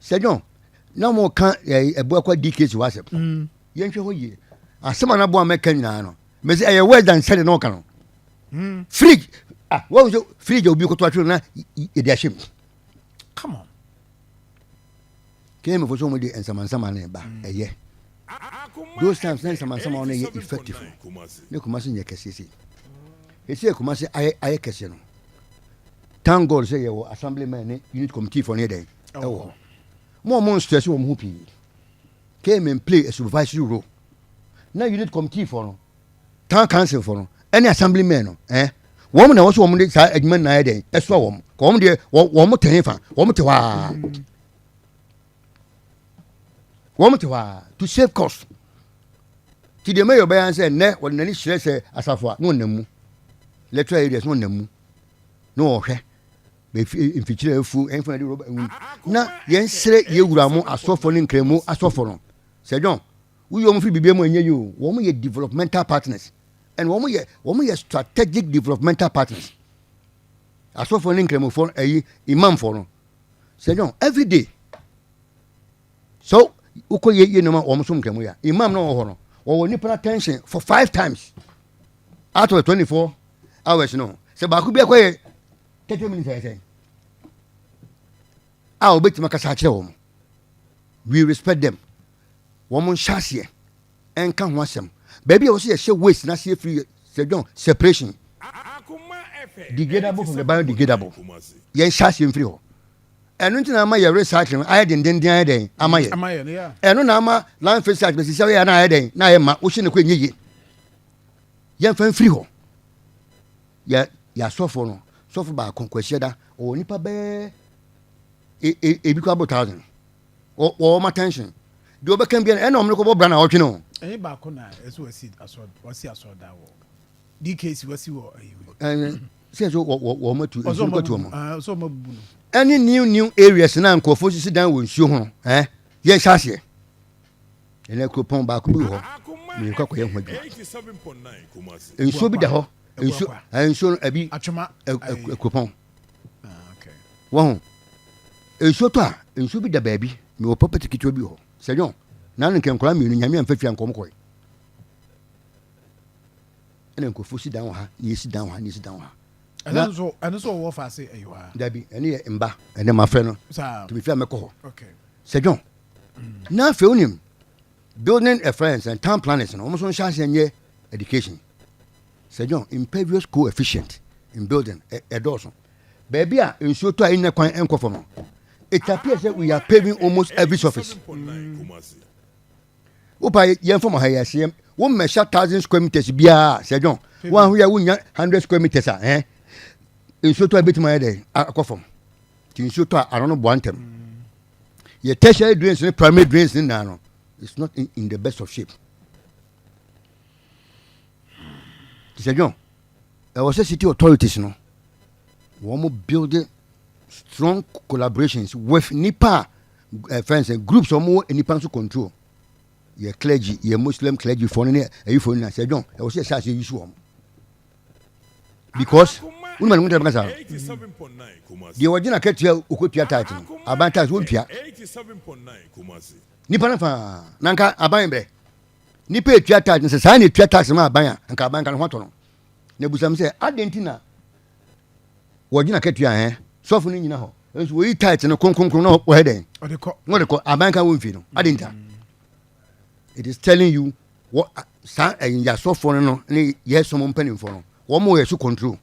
Sir John, no more can a book what decades was it. Yancho ye. A summer na boy make no. Miss a word than said no canon. Free. What was your free your buco to na idashim? Come on. Came for somebody and some name back a year. Those times, then some on a effective. No Kumasi in your Cassisi. He said, Kumasi, I Cassino. Thank God, say your assemblyman, unit committee for any day. Oh, more monsters who whoopee came and play a supervisory role. Now you need committee for town council for any assemblyman, eh? Woman also woman is a man day, as well. Come there, one more telephone, one more to save cost. To the mayor by and said, ne, when any share say as of what no nemu. Let's try it as no nemu. No, okay. In future, fool, and for the Robert. Now, yen say you gramo as so for cremo as so for. Say, John, we only be more near you. Woman, ye developmental partners. And woman, ye strategic developmental partners. As so for cremo for a imam for. Say, John, every day. So, uko ye no almost some cremo. Imam no honor. Or we pay attention for 5 times. Out of 24 hours, no. So, but I could be a quiet 30 minutes, I say. I'll bet you Makasachi. We respect them. Woman chassis and can wash them. Baby, I was here, show waste, not see free, say, don't separation. Degradable from the biodegradable. Yes, chassis and free. And until I'm a recycling, I didn't day. Am I? Yeah. And no nama land face at Mrs. and I day. Now I'm ocean queen ye. Yan fan free ho. Ya sofo ba conquesta or nipa be a big 1,000 or my tension. Do be can be an enormous brana or you know. Any back on as we see as I saw that war. DKs was you and says what to so any new areas now ko fo sit down with you ho yes hase and a coupon back bi ho me kwa kwa ho adwa 87.9 Kumasi enso bi da ho enso abi atwoma coupon okay wo enso to a enso bi da baabi me wo property kitwa bi ho sejon na no nkenkora me nyame amfafia nkom koy ene ko fo sit down ha ni sit down ha and so what I say you are. Debbie, any imba, and then my friend, to be fair, Mako. Okay. Say, John, now film him building a friends and town planners and almost on chance and year education. Say, John, impervious coefficient in building a dozen. Baby, in short, in the coin and conform. It appears that we are paving almost every surface. Opa, young from a higher 1 measure 1,000 square meters. Bia, said John, one we are 100 square meters, eh? In short, I bet my day. I conform. In short, I don't know one term. Your tertiary drains and primary drains in Nano. It's not in the best of shape. Said John, I was a city authorities, no. One building strong collaborations with NIPA friends and groups or more in NIPA to control. Your clergy, your Muslim clergy for any, you for any. I said, John, I was just as usual. Because women won't have the original cat here who could your title. Abantas won't be 87.9 Kumasi. Nipanafa, Nanka, Abaybe. Nipe your title says, I need your tax in my buyer and Kabank and Hoton. Nebusam say, Argentina. Original cat here, softening now. As we tight and a concon wedding. What they call Abanka won't feel. I didn't. It is telling you what in your soft for no, yes, someone penning for. One more to control.